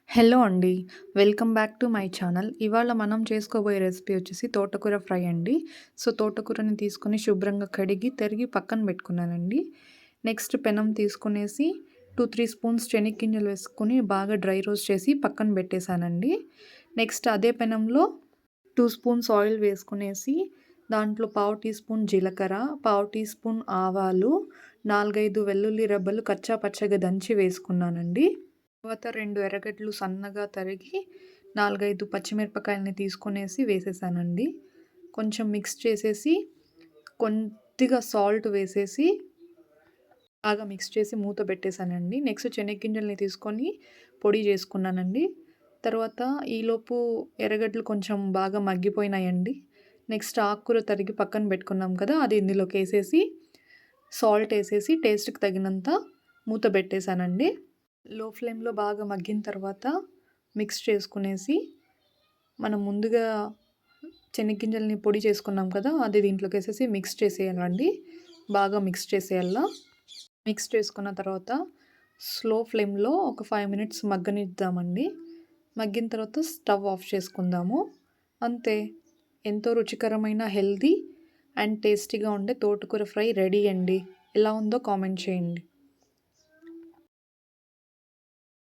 Hello అండి. Welcome back to my channel. ఇవాళ మనం చేసుకోబోయే రెసిపీ వచ్చేసి తోటకూర ఫ్రై అండి. సో, తోటకూరని తీసుకొని శుభ్రంగా కడిగి, తరిగి పక్కన పెట్టుకున్నానండి. నెక్స్ట్ పెనం తీసుకునేసి 2, 3 స్పూన్స్ శనగగింజలు వేసుకొని బాగా డ్రై రోస్ట్ చేసి పక్కన పెట్టేశానండి. నెక్స్ట్ అదే పెనంలో 2 స్పూన్స్ ఆయిల్ వేసుకునేసి దాంట్లో పావు టీ స్పూన్ జీలకర్ర, పావు టీ స్పూన్ ఆవాలు, 4, 5 వెల్లుల్లి రెబ్బలు కచ్చా పచ్చగా దంచి వేసుకున్నానండి. తర్వాత 2 ఎర్రగడ్డలు సన్నగా తరిగి 4, 5 పచ్చిమిరపకాయలని తీసుకొనేసి వేసేసానండి. కొంచెం మిక్స్ చేసేసి కొద్దిగా సాల్ట్ వేసేసి బాగా మిక్స్ చేసి మూత పెట్టేసానండి. నెక్స్ట్ శనగగింజల్ని తీసుకొని పొడి చేసుకున్నానండి. తర్వాత ఈలోపు ఎర్రగడ్డలు కొంచెం బాగా మగ్గిపోయినాయండి. నెక్స్ట్ ఆకుకూర తరిగి పక్కన పెట్టుకున్నాం కదా! అది ఇందులోకేసేసి సాల్ట్ ఏసేసి టేస్ట్‌కి తగినంత మూత పెట్టేసానండి. లో ఫ్లేమ్‌లో బాగా మగ్గిన తర్వాత మిక్స్ చేసుకునేసి మనం ముందుగా శనగగింజల్ని పొడి చేసుకున్నాం కదా! అది దీంట్లోకేసేసి మిక్స్ చేసేయాలండి. బాగా మిక్స్ చేసేయాల. మిక్స్ చేసుకున్న తర్వాత స్లో ఫ్లేమ్‌లో ఒక 5 మినిట్స్ మగ్గనిద్దామండి. మగ్గిన తర్వాత స్టవ్ ఆఫ్ చేసుకుందాము. అంతే. ఎంతో రుచికరమైన హెల్తీ అండ్ టేస్టీగా ఉండే తోటకూర ఫ్రై రెడీ అండి. ఎలా ఉందో కామెంట్ చేయండి.